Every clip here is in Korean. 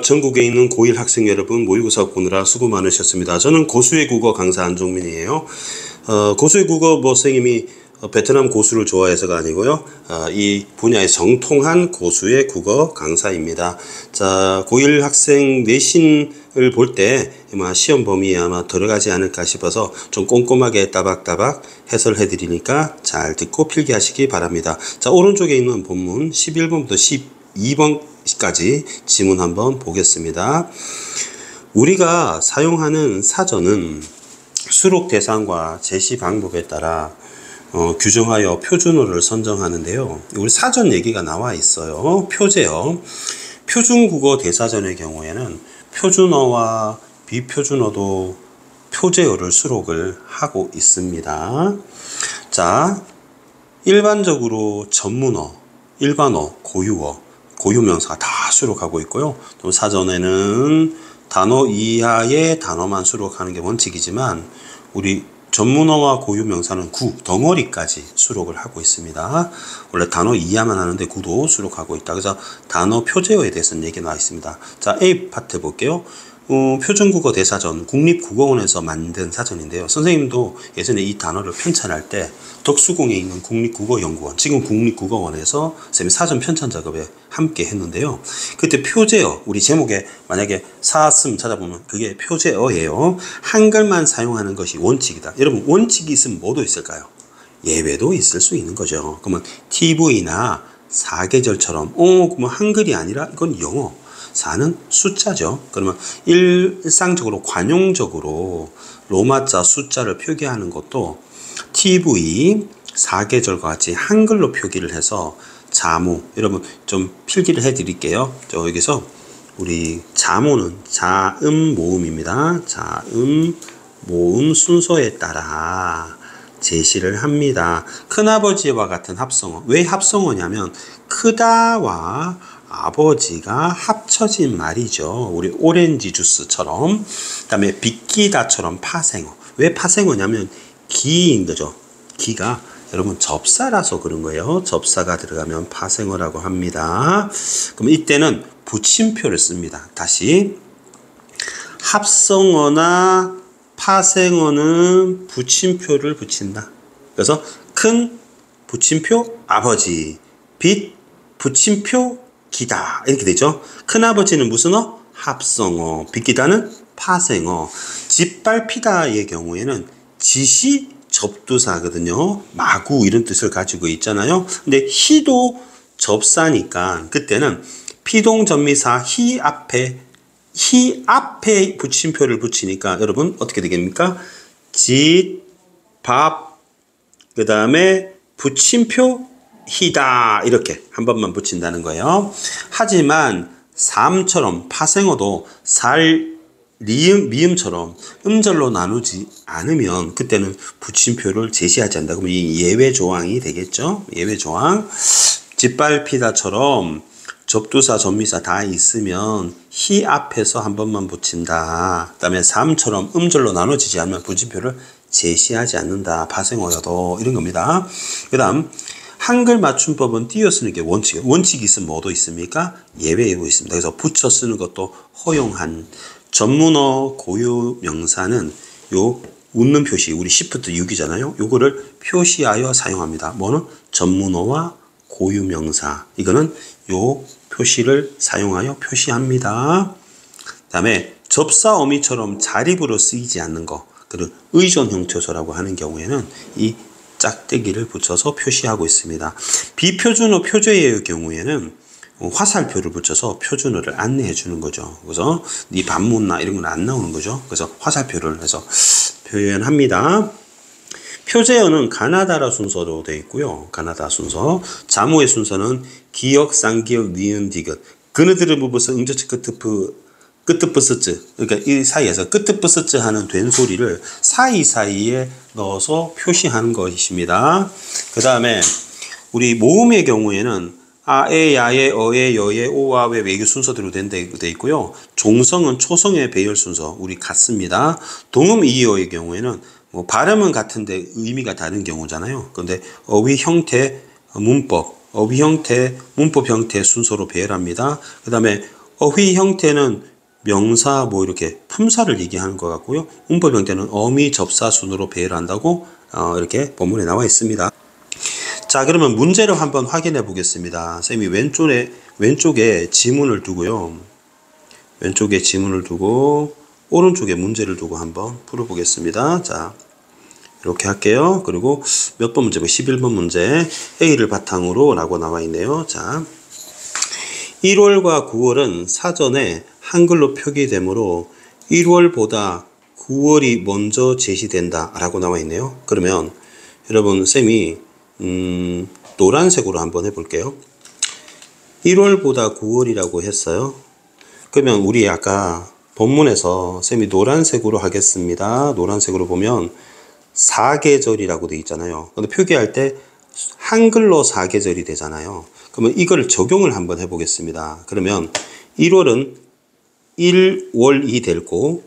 전국에 있는 고1 학생 여러분, 모의고사 보느라 수고 많으셨습니다. 저는 고수의 국어 강사 안종민이에요. 고수의 국어 선생님이 베트남 고수를 좋아해서가 아니고요. 이 분야에 정통한 고수의 국어 강사입니다. 자, 고1 학생 내신을 볼 때 시험 범위에 아마 들어가지 않을까 싶어서 좀 꼼꼼하게 따박따박 해설해 드리니까 잘 듣고 필기하시기 바랍니다. 자, 오른쪽에 있는 본문 11번부터 12번까지 지문 한번 보겠습니다. 우리가 사용하는 사전은 수록 대상과 제시 방법에 따라 규정하여 표준어를 선정하는데요. 우리 사전 얘기가 나와 있어요. 표제어. 표준국어 대사전의 경우에는 표준어와 비표준어도 표제어를 수록을 하고 있습니다. 자, 일반적으로 전문어, 일반어, 고유어, 고유명사 다 수록하고 있고요. 또 사전에는 단어 이하의 단어만 수록하는 게 원칙이지만 우리 전문어와 고유명사는 구, 덩어리까지 수록을 하고 있습니다. 원래 단어 이하만 하는데 구도 수록하고 있다. 그래서 단어 표제어에 대해서는 얘기 나와 있습니다. 자, A 파트 볼게요. 표준국어 대사전, 국립국어원에서 만든 사전인데요. 선생님도 예전에 이 단어를 편찬할 때 덕수궁에 있는 국립국어연구원, 지금 국립국어원에서 선생님 사전 편찬 작업에 함께 했는데요. 그때 표제어, 우리 제목에 만약에 사슴 찾아보면 그게 표제어예요. 한글만 사용하는 것이 원칙이다. 여러분, 원칙이 있으면 뭐도 있을까요? 예외도 있을 수 있는 거죠. 그러면 TV나 사계절처럼 그러면 한글이 아니라 이건 영어. 4는 숫자죠. 그러면 일상적으로 관용적으로 로마자 숫자를 표기하는 것도 TV, 사계절과 같이 한글로 표기를 해서 자모, 여러분 좀 필기를 해 드릴게요. 여기서 우리 자모는 자음 모음입니다. 자음 모음 순서에 따라 제시를 합니다. 큰아버지와 같은 합성어. 왜 합성어냐면 크다와 아버지가 합쳐진 말이죠. 우리 오렌지 주스처럼. 그 다음에 비끼다처럼 파생어. 왜 파생어냐면 기인 거죠. 기가 여러분 접사라서 그런 거예요. 접사가 들어가면 파생어라고 합니다. 그럼 이때는 붙임표를 씁니다. 다시 합성어나 파생어는 붙임표를 붙인다. 그래서 큰 붙임표 아버지, 빛 붙임표 기다 이렇게 되죠. 큰아버지는 무슨 어? 합성어. 빗기다는 파생어. 짓밟히다의 경우에는 짓이 접두사거든요. 마구 이런 뜻을 가지고 있잖아요. 근데 희도 접사니까 그때는 피동전미사 희 앞에 붙임표를 붙이니까 여러분 어떻게 되겠습니까? 짓, 밥, 그 다음에 붙임표 희다 이렇게 한 번만 붙인다는 거예요. 하지만 삶처럼 파생어도 살, 리음, 미음처럼 음절로 나누지 않으면 그때는 붙임표를 제시하지 않는다. 그러면 이 예외 조항이 되겠죠. 예외 조항. 짓밟히다처럼 접두사, 전미사 다 있으면 희 앞에서 한 번만 붙인다. 그 다음에 삶처럼 음절로 나눠지지 않으면 붙임표를 제시하지 않는다. 파생어여도 이런 겁니다. 그 다음 한글 맞춤법은 띄어 쓰는 게 원칙이에요. 원칙이 있으면 뭐도 있습니까? 예외이고 있습니다. 그래서 붙여 쓰는 것도 허용한 전문어 고유 명사는 요 웃는 표시, 우리 시프트 6이잖아요. 요거를 표시하여 사용합니다. 뭐는? 전문어와 고유 명사. 이거는 요 표시를 사용하여 표시합니다. 그 다음에 접사 어미처럼 자립으로 쓰이지 않는 거. 그리고 의존 형태소라고 하는 경우에는 이 짝대기를 붙여서 표시하고 있습니다. 비표준어 표제의 경우에는 화살표를 붙여서 표준어를 안내해 주는 거죠. 그래서 네 반문나 이런 건 안 나오는 거죠. 그래서 화살표를 해서 표현합니다. 표제어는 가나다라 순서로 되어 있고요. 가나다 순서. 자모의 순서는 기역, 쌍기역, 니은, 디귿. 그느들을 부분서 응저치 끄트뿌스츠, 그러니까 이 사이에서 끄트뿌스츠 하는 된소리를 사이사이에 넣어서 표시하는 것입니다. 그 다음에 우리 모음의 경우에는 아에, 야에, 어에, 여에, 오와, 왜, 외교 순서대로 되어 있고요. 종성은 초성의 배열 순서, 우리 같습니다. 동음 이어의 경우에는 발음은 같은데 의미가 다른 경우잖아요. 그런데 어휘 형태, 문법, 어휘 형태, 문법 형태 순서로 배열합니다. 그 다음에 어휘 형태는 명사 뭐 이렇게 품사를 얘기하는 것 같고요. 문법 형태는 어미 접사 순으로 배열한다고 이렇게 본문에 나와 있습니다. 자, 그러면 문제를 한번 확인해 보겠습니다. 쌤이 왼쪽에 지문을 두고요. 왼쪽에 지문을 두고 오른쪽에 문제를 두고 한번 풀어보겠습니다. 자, 이렇게 할게요. 그리고 몇 번 문제고 11번 문제 A를 바탕으로 라고 나와 있네요. 자, 1월과 9월은 사전에 한글로 표기되므로 1월보다 9월이 먼저 제시된다 라고 나와 있네요. 그러면 여러분 쌤이 노란색으로 한번 해볼게요. 1월보다 9월이라고 했어요. 그러면 우리 아까 본문에서 쌤이 노란색으로 하겠습니다. 노란색으로 보면 사계절이라고 되어 있잖아요. 근데 표기할 때 한글로 사계절이 되잖아요. 그러면 이걸 적용을 한번 해보겠습니다. 그러면 1월은 1월이 되고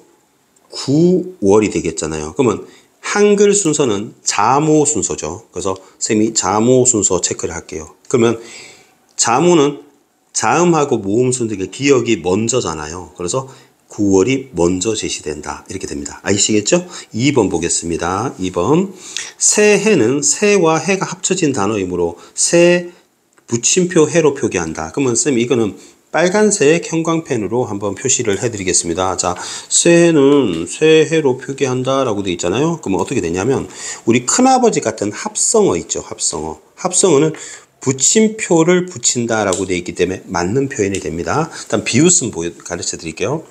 9월이 되겠잖아요. 그러면 한글 순서는 자모 순서죠. 그래서 쌤이 자모 순서 체크를 할게요. 그러면 자모는 자음하고 모음 순서가 기억이 먼저잖아요. 그래서 9월이 먼저 제시된다. 이렇게 됩니다. 아시겠죠? 2번 보겠습니다. 2번. 새해는 새와 해가 합쳐진 단어이므로 새 붙임표 해로 표기한다. 그러면 쌤 이거는 빨간색 형광펜으로 한번 표시를 해드리겠습니다. 자, 새해는 새해로 표기한다 라고 되어 있잖아요. 그러면 어떻게 되냐면 우리 큰아버지 같은 합성어 있죠. 합성어. 합성어는 붙임표를 붙인다 라고 되어 있기 때문에 맞는 표현이 됩니다. 일단 비웃음 가르쳐 드릴게요.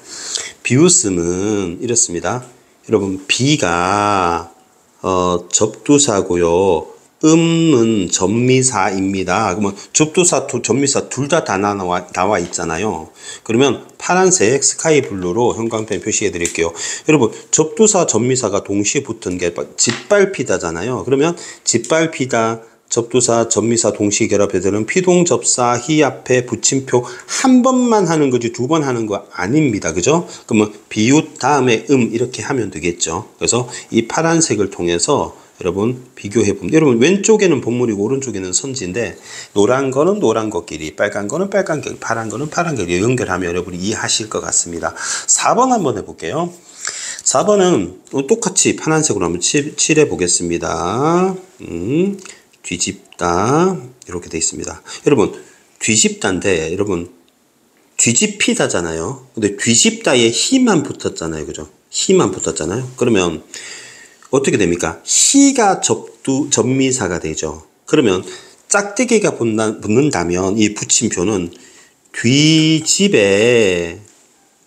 비웃음은 이렇습니다. 여러분 비가 접두사고요. 음은 접미사입니다. 그러면 접두사, 접미사 둘 다 나와 있잖아요. 그러면 파란색 스카이 블루로 형광펜 표시해 드릴게요. 여러분 접두사, 접미사가 동시에 붙은 게 짓밟히다잖아요. 그러면 짓밟히다, 접두사, 접미사 동시에 결합해서는 피동접사, 히 앞에 붙임표 한 번만 하는 거지 두 번 하는 거 아닙니다. 그죠? 그러면 비웃 다음에 이렇게 하면 되겠죠. 그래서 이 파란색을 통해서 여러분 비교해 보면 여러분 왼쪽에는 본문이고 오른쪽에는 선지인데 노란 거는 노란 거끼리, 빨간 거는 빨간 거, 파란 거는 파란 거끼리 연결하면 여러분이 이해하실 것 같습니다. 4번 한번 해볼게요. 4번은 똑같이 파란색으로 한번 칠해 보겠습니다. 뒤집다 이렇게 되어 있습니다. 여러분 뒤집다인데 여러분 뒤집히다잖아요. 근데 뒤집다에 히만 붙었잖아요. 그죠? 히만 붙었잖아요. 그러면 어떻게 됩니까? 히가 접미사가 되죠. 그러면 짝대기가 붙는다면 이 붙임표는 뒤집에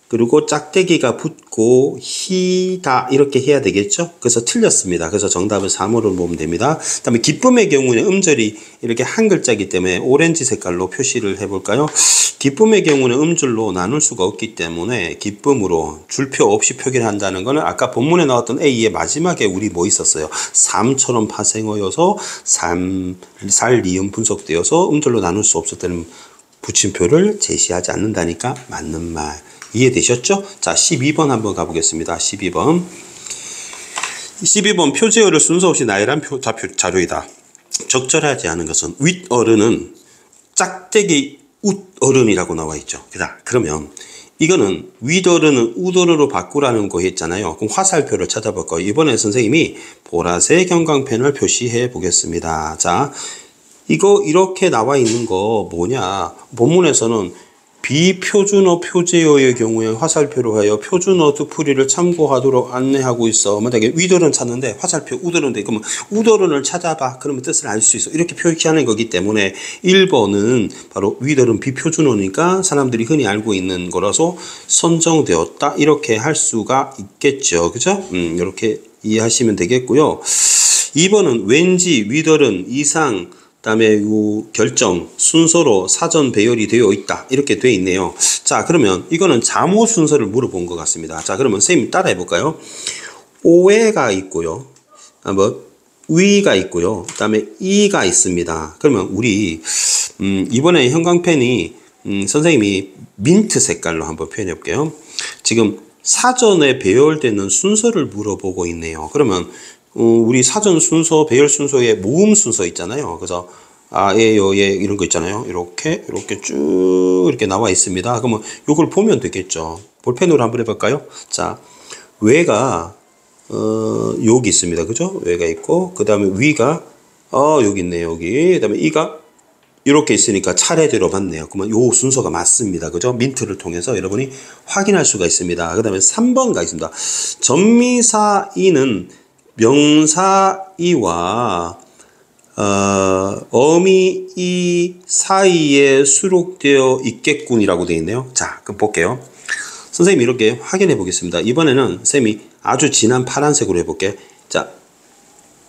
그리고 짝대기가 붙고 히다 이렇게 해야 되겠죠? 그래서 틀렸습니다. 그래서 정답은 3호를 보면 됩니다. 그 다음에 기쁨의 경우는 음절이 이렇게 한 글자이기 때문에 오렌지 색깔로 표시를 해볼까요? 기쁨의 경우는 음절로 나눌 수가 없기 때문에 기쁨으로 줄표 없이 표기를 한다는 것은 아까 본문에 나왔던 A의 마지막에 우리 뭐 있었어요? 삶처럼 파생어여서 살, 리음 분석되어서 음절로 나눌 수 없었다는 붙임표를 제시하지 않는다니까 맞는 말. 이해되셨죠? 자, 12번 한번 가보겠습니다. 12번. 12번 표제어를 순서 없이 나열한 자료이다. 적절하지 않은 것은 윗어른은 짝대기 웃어른이라고 나와 있죠. 그러면 이거는 윗어른은 우어른으로 바꾸라는 거 했잖아요. 그럼 화살표를 찾아볼 거예요. 이번에 선생님이 보라색 형광펜을 표시해 보겠습니다. 자, 이거 이렇게 나와 있는 거 뭐냐? 본문에서는 비표준어 표제어의 경우에 화살표로 하여 표준어 뜻풀이를 참고하도록 안내하고 있어. 만약에 윗어른 찾는데 화살표 우더른데 그러면 우더른을 찾아봐. 그러면 뜻을 알 수 있어. 이렇게 표기하는 거기 때문에 1번은 바로 윗어른 비표준어니까 사람들이 흔히 알고 있는 거라서 선정되었다. 이렇게 할 수가 있겠죠. 그죠? 이렇게 이해하시면 되겠고요. 2번은 왠지 윗어른 이상 그다음에 요 결정 순서로 사전 배열이 되어 있다 이렇게 되어 있네요. 자, 그러면 이거는 자모 순서를 물어본 것 같습니다. 자, 그러면 선생님 따라해 볼까요? 오해가 있고요, 뭐 위가 있고요, 그다음에 이가 있습니다. 그러면 우리 이번에 형광펜이 선생님이 민트 색깔로 한번 표현해 볼게요. 지금 사전에 배열되는 순서를 물어보고 있네요. 그러면 우리 사전 순서, 배열 순서에 모음 순서 있잖아요. 그래서 예, 이런 거 있잖아요. 이렇게 쭉 이렇게 나와 있습니다. 그러면 이걸 보면 되겠죠. 볼펜으로 한번 해볼까요? 자, 외가 여기 있습니다. 그죠? 외가 있고, 그 다음에 위가 여기 있네요. 여기. 그 다음에 이가 이렇게 있으니까 차례대로 맞네요. 그러면 요 순서가 맞습니다. 그죠? 민트를 통해서 여러분이 확인할 수가 있습니다. 그 다음에 3번가 있습니다. 전미사이는 명사이와 어미이 사이에 수록되어 있겠군이라고 되어 있네요. 자, 그럼 볼게요. 선생님이 이렇게 확인해 보겠습니다. 이번에는 선생님이 아주 진한 파란색으로 해볼게요. 자,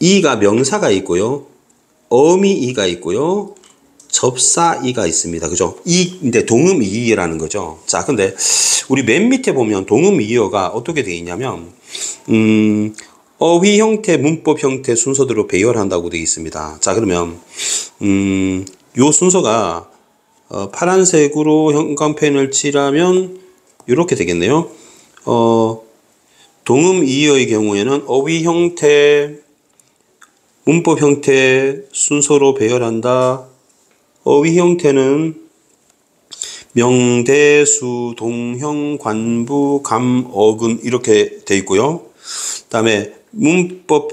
이가 명사가 있고요. 어미이가 있고요. 접사이가 있습니다. 그죠? 근데 동음이의라는 거죠. 자, 근데 우리 맨 밑에 보면 동음이의어가 어떻게 되어 있냐면, 어휘 형태, 문법 형태 순서대로 배열한다고 되어 있습니다. 자, 그러면, 요 순서가, 파란색으로 형광펜을 칠하면, 이렇게 되겠네요. 동음이의어의 경우에는 어휘 형태, 문법 형태 순서로 배열한다. 어휘 형태는 명대수, 동형, 관부, 감, 어근 이렇게 돼 있고요. 그다음에 문법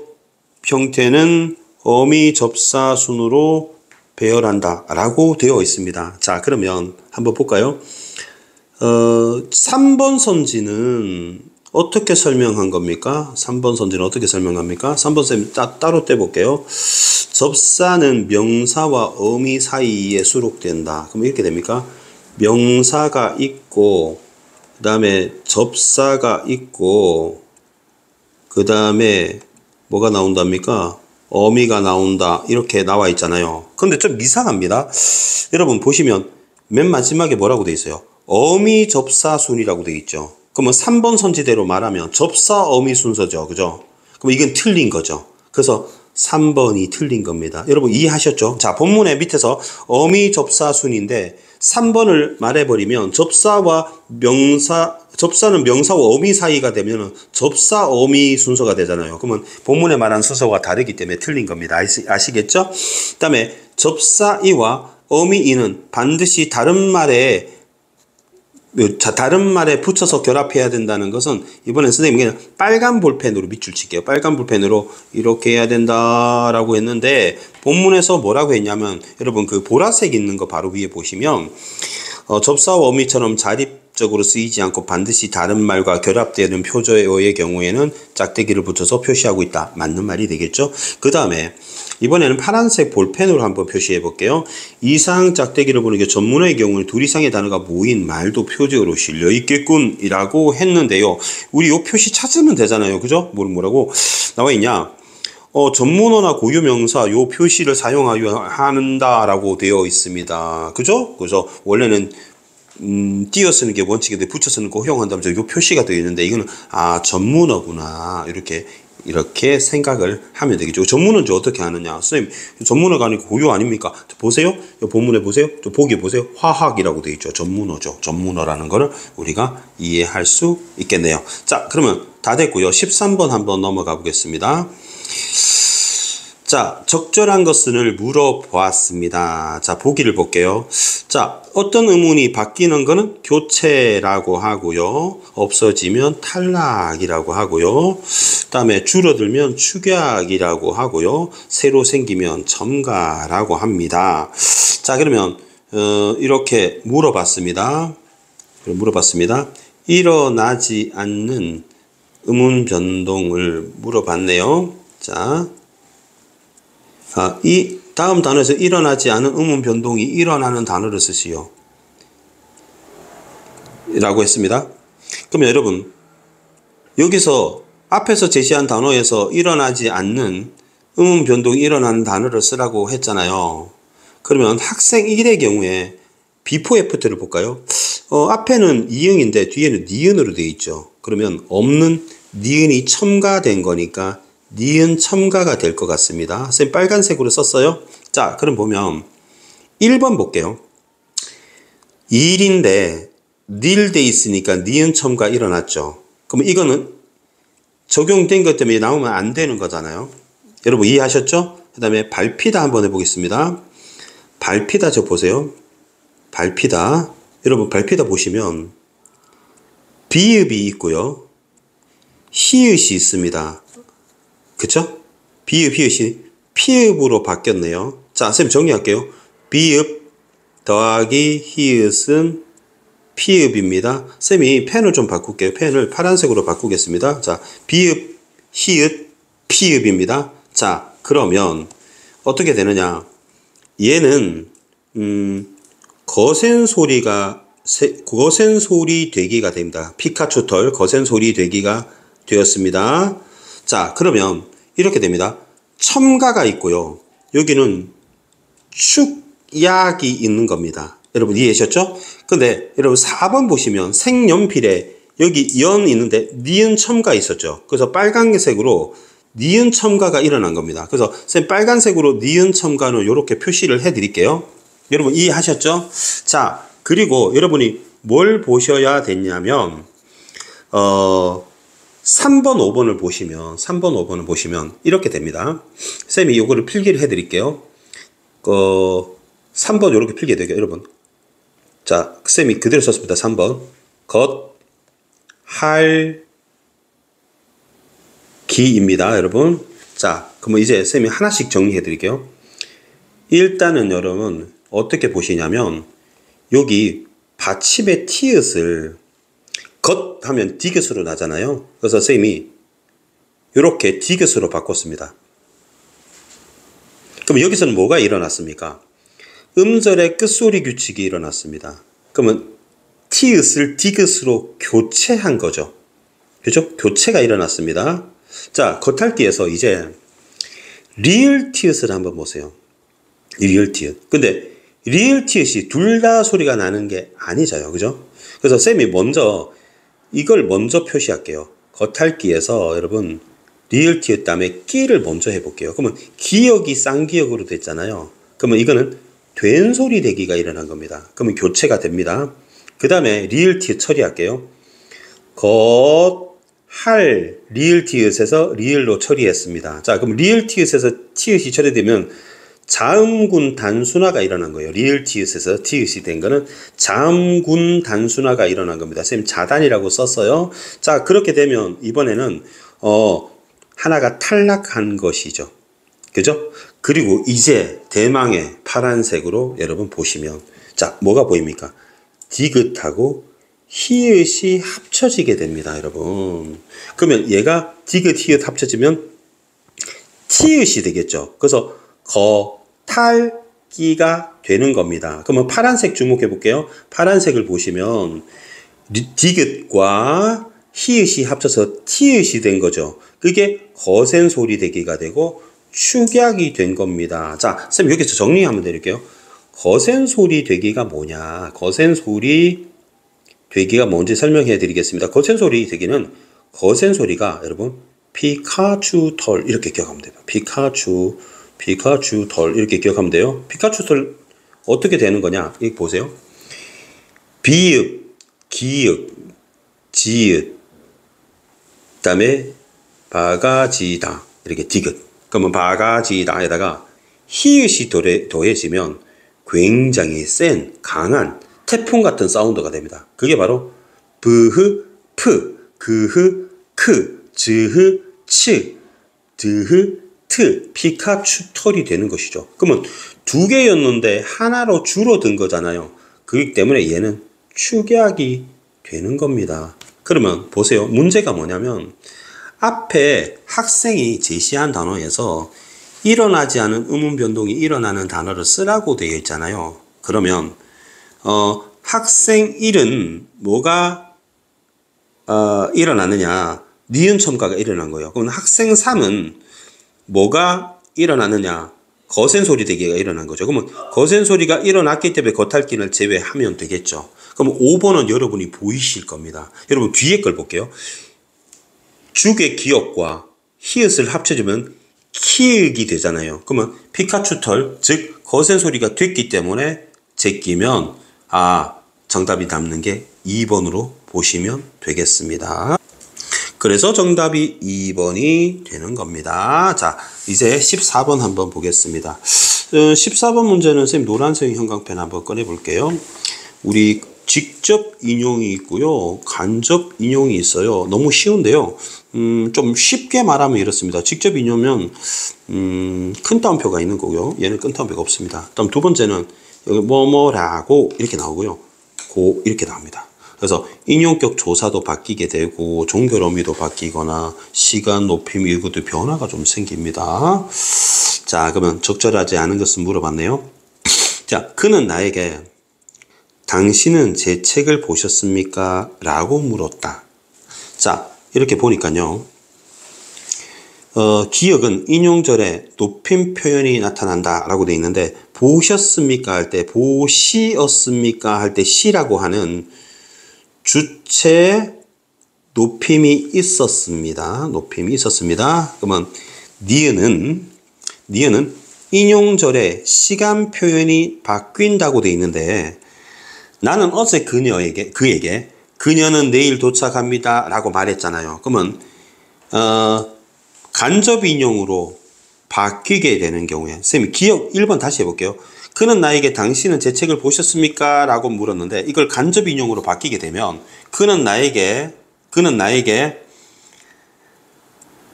형태는 어미, 접사 순으로 배열한다 라고 되어 있습니다. 자, 그러면 한번 볼까요? 3번 선지는 어떻게 설명한 겁니까? 3번 선지는 어떻게 설명합니까? 3번 쌤 따로 떼볼게요. 접사는 명사와 어미 사이에 수록된다. 그럼 이렇게 됩니까? 명사가 있고, 그 다음에 접사가 있고, 그 다음에 뭐가 나온답니까? 어미가 나온다. 이렇게 나와 있잖아요. 근데 좀 이상합니다. 여러분 보시면 맨 마지막에 뭐라고 돼 있어요? 어미 접사 순이라고 돼 있죠. 그러면 3번 선지대로 말하면 접사 어미 순서죠. 그죠? 그럼 이건 틀린 거죠. 그래서 3번이 틀린 겁니다. 여러분 이해하셨죠? 자, 본문의 밑에서 어미 접사 순인데 3번을 말해버리면 접사는 명사와 어미 사이가 되면 접사 어미 순서가 되잖아요. 그러면 본문에 말한 순서가 다르기 때문에 틀린 겁니다. 아시겠죠? 그 다음에 접사이와 어미이는 반드시 다른 말에 붙여서 결합해야 된다는 것은 이번엔 선생님이 그냥 빨간 볼펜으로 밑줄 칠게요. 빨간 볼펜으로 이렇게 해야 된다라고 했는데 본문에서 뭐라고 했냐면 여러분 그 보라색 있는 거 바로 위에 보시면 접사와 어미처럼 자립적으로 쓰이지 않고 반드시 다른 말과 결합되는 표저어의 경우에는 짝대기를 붙여서 표시하고 있다. 맞는 말이 되겠죠? 그 다음에 이번에는 파란색 볼펜으로 한번 표시해 볼게요. 이상 짝대기를 보는 게 전문어의 경우는 둘 이상의 단어가 모인 말도 표제어로 실려 있겠군 이라고 했는데요. 우리 요 표시 찾으면 되잖아요. 그죠? 뭐라고 나와 있냐? 전문어나 고유명사 요 표시를 사용하여 한다라고 되어 있습니다. 그죠? 그래서 원래는 띄어 쓰는 게 원칙인데 붙여 쓰는 거 허용한다면서 요 표시가 되어 있는데 이거는 전문어구나 이렇게 생각을 하면 되겠죠. 전문어인지 어떻게 아느냐? 선생님, 전문어가 아니고 고유 아닙니까? 보세요. 본문에 보세요. 보기 보세요. 화학이라고 되어 있죠. 전문어죠. 전문어라는 거를 우리가 이해할 수 있겠네요. 자, 그러면 다 됐고요. 13번 한번 넘어가 보겠습니다. 자, 적절한 것을 물어보았습니다. 자, 보기를 볼게요. 자, 어떤 의문이 바뀌는 거는 교체라고 하고요. 없어지면 탈락이라고 하고요. 그 다음에 줄어들면 축약이라고 하고요. 새로 생기면 첨가라고 합니다. 자, 그러면 이렇게 물어봤습니다. 일어나지 않는 의문 변동을 물어봤네요. 자, 이 다음 단어에서 일어나지 않은 의문 변동이 일어나는 단어를 쓰시오 라고 했습니다. 그러면 여러분 여기서 앞에서 제시한 단어에서 일어나지 않는 의문 변동이 일어나는 단어를 쓰라고 했잖아요. 그러면 학생 1의 경우에 before after를 볼까요? 앞에는 이응인데 뒤에는 니은으로 되어 있죠. 그러면 없는 니은이 첨가된 거니까 니은 첨가가 될 것 같습니다. 선생님 빨간색으로 썼어요. 자, 그럼 보면 1번 볼게요. 일인데 닐 돼 있으니까 니은 첨가 일어났죠. 그러면 이거는 적용된 것 때문에 나오면 안 되는 거잖아요. 여러분 이해하셨죠? 그 다음에 발피다 한번 해보겠습니다. 발피다 저 보세요. 발피다. 여러분 발피다 보시면 비읍이 있고요. 히읗이 있습니다. 그쵸? 비읍, 히읗이 피읍으로 바뀌었네요. 자, 쌤 정리할게요. 비읍 더하기 히읗은 피읍입니다. 쌤이 펜을 좀 바꿀게요. 펜을 파란색으로 바꾸겠습니다. 자, 비읍, 히읗, 피읍입니다. 자, 그러면 어떻게 되느냐? 얘는 거센 소리 되기가 됩니다. 피카츄 털 거센 소리 되기가 되었습니다. 자, 그러면 이렇게 됩니다. 첨가가 있고요. 여기는 축약이 있는 겁니다. 여러분 이해하셨죠? 근데 여러분 4번 보시면 색연필에 여기 연 있는데 니은 첨가 있었죠. 그래서 빨간색으로 니은 첨가가 일어난 겁니다. 그래서 쌤 빨간색으로 니은 첨가는 이렇게 표시를 해 드릴게요. 여러분 이해하셨죠? 자, 그리고 여러분이 뭘 보셔야 됐냐면 3번 5번을 보시면 이렇게 됩니다. 쌤이 이거를 필기를 해 드릴게요. 3번 이렇게 필기 되게 여러분. 자, 쌤이 그대로 썼습니다. 3번. 겉할기입니다, 여러분. 자, 그러면 이제 쌤이 하나씩 정리해 드릴게요. 일단은 여러분 어떻게 보시냐면 여기 받침의 티읕을 겉 하면 디귿으로 나잖아요. 그래서 쌤이 이렇게 디귿으로 바꿨습니다. 그럼 여기서는 뭐가 일어났습니까? 음절의 끝소리 규칙이 일어났습니다. 그러면 티읕을 디귿으로 교체한 거죠. 그죠? 교체가 일어났습니다. 자, 겉핥기에서 이제 리을 티읕을 한번 보세요. 리을 티읕. 근데 리을 티읕이 둘 다 소리가 나는 게 아니잖아요. 그죠? 그래서 쌤이 이걸 먼저 표시할게요. 겉핥기에서 여러분 리을 티읕 다음에 끼를 먼저 해볼게요. 그러면 기역이 쌍기역으로 됐잖아요. 그러면 이거는 된 소리 되기가 일어난 겁니다. 그러면 교체가 됩니다. 그 다음에 리을 티읕 처리할게요. 할 리을 티읕에서 리을로 처리했습니다. 자, 그럼 리을 티읕에서 티읕이 처리되면 자음군 단순화가 일어난 거예요. 리을 티읕에서 티읕이 된 거는 자음군 단순화가 일어난 겁니다. 선생님 자단이라고 썼어요. 자, 그렇게 되면 이번에는 하나가 탈락한 것이죠. 그죠? 그리고 이제 대망의 파란색으로 여러분 보시면 자, 뭐가 보입니까? 디귿하고 히읗이 합쳐지게 됩니다, 여러분. 그러면 얘가 디귿, 히읗 합쳐지면 티읕이 되겠죠. 그래서 겉핥기가 되는 겁니다. 그러면 파란색 주목해 볼게요. 파란색을 보시면 디귿과 히읗이 합쳐서 티읕이 된 거죠. 그게 거센 소리 되기가 되고 축약이 된 겁니다. 자, 쌤 여기서 정리 한번 드릴게요. 거센 소리 되기가 뭐냐? 거센 소리 되기가 뭔지 설명해 드리겠습니다. 거센 소리 되기는 거센 소리가 여러분 피카츄 털 이렇게 기억하면 돼요. 피카츄 털 이렇게 기억하면 돼요. 피카츄 털 어떻게 되는 거냐? 이거 보세요. 비읍, 기읍, 지읒, 그다음에 바가지다 이렇게 디귿. 그러면 바가지다에다가 히읗이 더해지면 굉장히 센 강한 태풍 같은 사운드가 됩니다. 그게 바로 브흐 프, 그흐 크, 즈흐 츠, 드흐 트, 피카츄 털이 되는 것이죠. 그러면 두 개였는데 하나로 줄어든 거잖아요. 그렇기 때문에 얘는 축약이 되는 겁니다. 그러면 보세요. 문제가 뭐냐면 앞에 학생이 제시한 단어에서 일어나지 않은 음운 변동이 일어나는 단어를 쓰라고 되어 있잖아요. 그러면 학생 1은 뭐가 일어나느냐? 니은 첨가가 일어난 거예요. 그럼 학생 3은 뭐가 일어나느냐? 거센 소리 되기가 일어난 거죠. 그러면 거센 소리가 일어났기 때문에 겉핥기를 제외하면 되겠죠. 그럼 5번은 여러분이 보이실 겁니다. 여러분 뒤에 걸 볼게요. 죽의 기역과 히읗을 합쳐주면 키읔이 되잖아요. 그러면 피카츄 털, 즉 거센 소리가 됐기 때문에 제끼면 정답이 남는 게 2번으로 보시면 되겠습니다. 그래서 정답이 2번이 되는 겁니다. 자, 이제 14번 한번 보겠습니다. 14번 문제는 선생님 노란색 형광펜 한번 꺼내 볼게요. 우리 직접 인용이 있고요. 간접 인용이 있어요. 너무 쉬운데요. 좀 쉽게 말하면 이렇습니다. 직접 인용은 큰 따옴표가 있는 거고요. 얘는 큰 따옴표가 없습니다. 다음 두 번째는 여기 뭐뭐라고 이렇게 나오고요. 고 이렇게 나옵니다. 그래서 인용격 조사도 바뀌게 되고 종결 어미도 바뀌거나 시간, 높임, 이것도 변화가 좀 생깁니다. 자, 그러면 적절하지 않은 것은 물어봤네요. 자, 그는 나에게 당신은 제 책을 보셨습니까? 라고 물었다. 자, 이렇게 보니까요. 기억은 인용절에 높임 표현이 나타난다 라고 되어 있는데 보셨습니까? 할 때 보시었습니까? 할 때 시라고 하는 주체에 높임이 있었습니다. 높임이 있었습니다. 그러면 니은은 인용절에 시간 표현이 바뀐다고 되어 있는데 나는 어제 그에게 그녀는 내일 도착합니다 라고 말했잖아요. 그러면 간접 인용으로 바뀌게 되는 경우에 선생님 기억 1번 다시 해볼게요. 그는 나에게 당신은 제 책을 보셨습니까? 라고 물었는데 이걸 간접 인용으로 바뀌게 되면 그는 나에게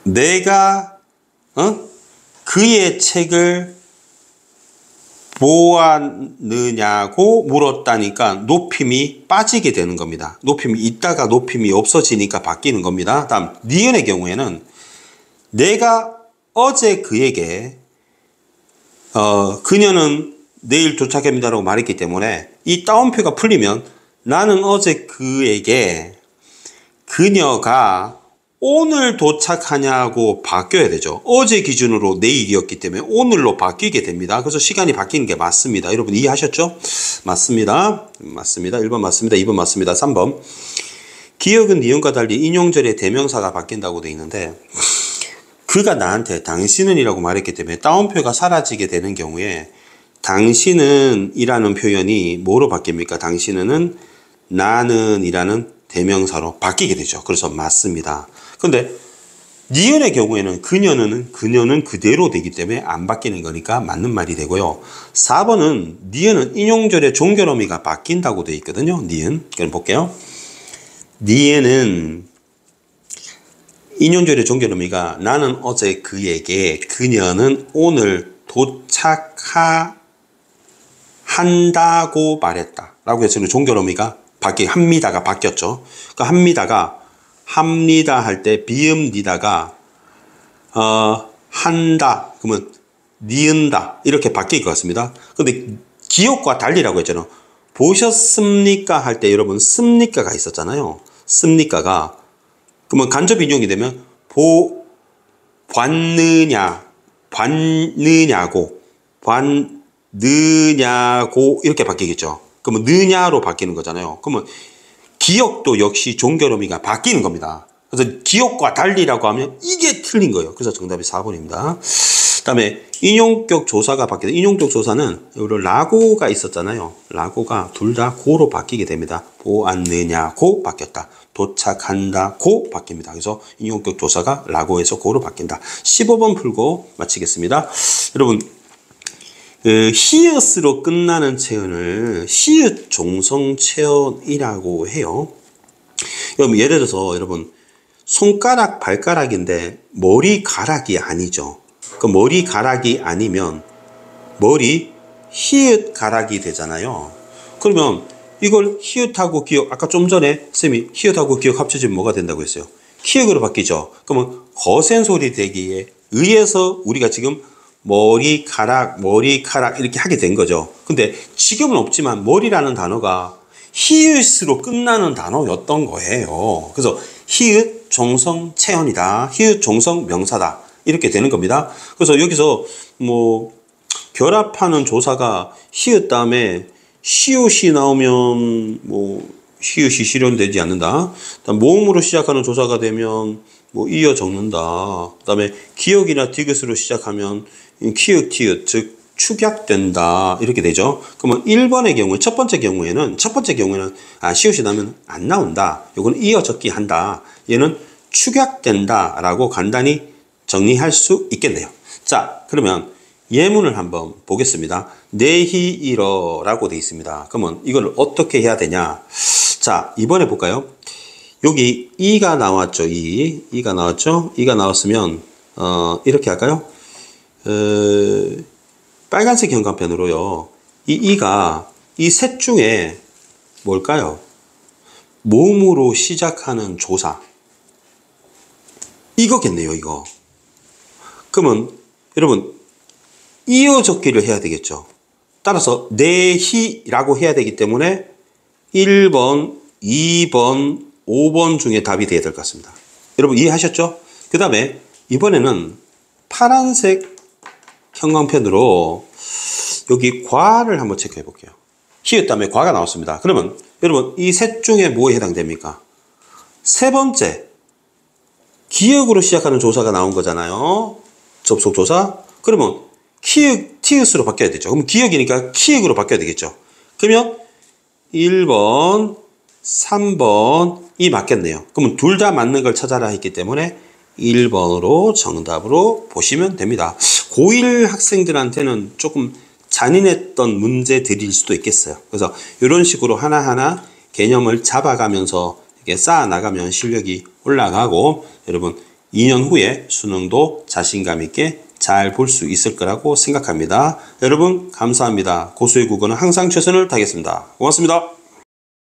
내가 그의 책을 보았느냐고 물었다니까 높임이 빠지게 되는 겁니다. 높임이 있다가 높임이 없어지니까 바뀌는 겁니다. 다음 니은의 경우에는 내가 어제 그에게 그녀는 내일 도착합니다라고 말했기 때문에 이 따옴표가 풀리면 나는 어제 그에게 그녀가 오늘 도착하냐고 바뀌어야 되죠. 어제 기준으로 내일이었기 때문에 오늘로 바뀌게 됩니다. 그래서 시간이 바뀌는 게 맞습니다. 여러분 이해하셨죠? 맞습니다. 맞습니다. 1번 맞습니다. 2번 맞습니다. 3번 기억은 니은과 달리 인용절에 대명사가 바뀐다고 되어 있는데 그가 나한테 당신은 이라고 말했기 때문에 따옴표가 사라지게 되는 경우에 당신은 이라는 표현이 뭐로 바뀝니까? 당신은 나는 이라는 대명사로 바뀌게 되죠. 그래서 맞습니다. 근데 니은의 경우에는 그녀는 그대로 되기 때문에 안 바뀌는 거니까 맞는 말이 되고요. 4번은 니은은 인용절의 종결 어미가 바뀐다고 되어 있거든요. 니은. 그럼 볼게요. 니은은 인용절의 종결 어미가 나는 어제 그에게 그녀는 오늘 도착한다고 말했다. 라고 해서 종결 어미가 합니다가 바뀌었죠. 그 합니다 할 때 비읍니다가 한다 그러면 니은다 이렇게 바뀔 것 같습니다. 근데 기억과 달리라고 했잖아요. 보셨습니까 할 때 여러분 습니까가 있었잖아요. 습니까가 그러면 간접 인용이 되면 봤느냐고 이렇게 바뀌겠죠. 그러면 느냐로 바뀌는 거잖아요. 그러면 기억도 역시 종결 어미가 바뀌는 겁니다. 그래서 기억과 달리라고 하면 이게 틀린 거예요. 그래서 정답이 4번입니다. 그 다음에 인용격 조사가 바뀌다. 인용격 조사는 여기 라고가 있었잖아요. 라고가 둘 다 고로 바뀌게 됩니다. 보았느냐고 바뀌었다. 도착한다고 바뀝니다. 그래서 인용격 조사가 라고에서 고로 바뀐다. 15번 풀고 마치겠습니다. 여러분 히읗으로 끝나는 체언을 히읗 종성 체언이라고 해요. 여러분 예를 들어서 여러분 손가락 발가락인데 머리가락이 아니죠. 그 머리가락이 아니면 머리 히읗가락이 되잖아요. 그러면 이걸 히읗하고 기억 아까 좀 전에 쌤이 히읗하고 기억 합쳐지면 뭐가 된다고 했어요? 키읔으로 바뀌죠. 그러면 거센 소리 되기에 의해서 우리가 지금 머리카락 이렇게 하게 된 거죠. 근데 지금은 없지만 머리라는 단어가 히읗으로 끝나는 단어였던 거예요. 그래서 히읗 종성 체언이다. 히읗 종성 명사다. 이렇게 되는 겁니다. 그래서 여기서 뭐 결합하는 조사가 히읗 다음에 시옷이 나오면 뭐 히읗이 실현되지 않는다. 모음으로 시작하는 조사가 되면 뭐 이어 적는다. 그 다음에 기억이나 디귿으로 시작하면 키읔, 티읕, 즉 축약된다. 이렇게 되죠. 그러면 1번의 경우에 첫 번째 경우에는 시옷이 나면 안 나온다. 요거는 이어 적기 한다. 얘는 축약된다라고 간단히 정리할 수 있겠네요. 자, 그러면 예문을 한번 보겠습니다. 네히이러라고 되어 있습니다. 그러면 이걸 어떻게 해야 되냐? 자, 이번에 볼까요? 여기 이가 나왔죠. 이가 나왔죠. 이가 나왔으면 이렇게 할까요? 빨간색 형광펜으로요. 이 이가 이 셋 중에 뭘까요? 모음으로 시작하는 조사. 이거겠네요, 이거. 그러면 여러분 이어 적기를 해야 되겠죠. 따라서 네히라고 해야 되기 때문에 1번, 2번, 5번 중에 답이 돼야 될 것 같습니다. 여러분 이해하셨죠? 그 다음에 이번에는 파란색 형광펜으로 여기 과를 한번 체크해 볼게요. 히읗 다음에 과가 나왔습니다. 그러면 여러분 이 셋 중에 뭐에 해당됩니까? 세 번째 기역으로 시작하는 조사가 나온 거잖아요. 접속 조사. 그러면 키읔, 티읕으로 바뀌어야 되죠. 그럼 기역이니까 키읔으로 바뀌어야 되겠죠. 그러면 1번, 3번이 맞겠네요. 그러면 둘 다 맞는 걸 찾아라 했기 때문에 1번으로 정답으로 보시면 됩니다. 고1 학생들한테는 조금 잔인했던 문제들일 수도 있겠어요. 그래서 이런 식으로 하나하나 개념을 잡아가면서 이렇게 쌓아 나가면 실력이 올라가고 여러분 2년 후에 수능도 자신감 있게 잘 볼 수 있을 거라고 생각합니다. 여러분 감사합니다. 고수의 국어는 항상 최선을 다하겠습니다. 고맙습니다.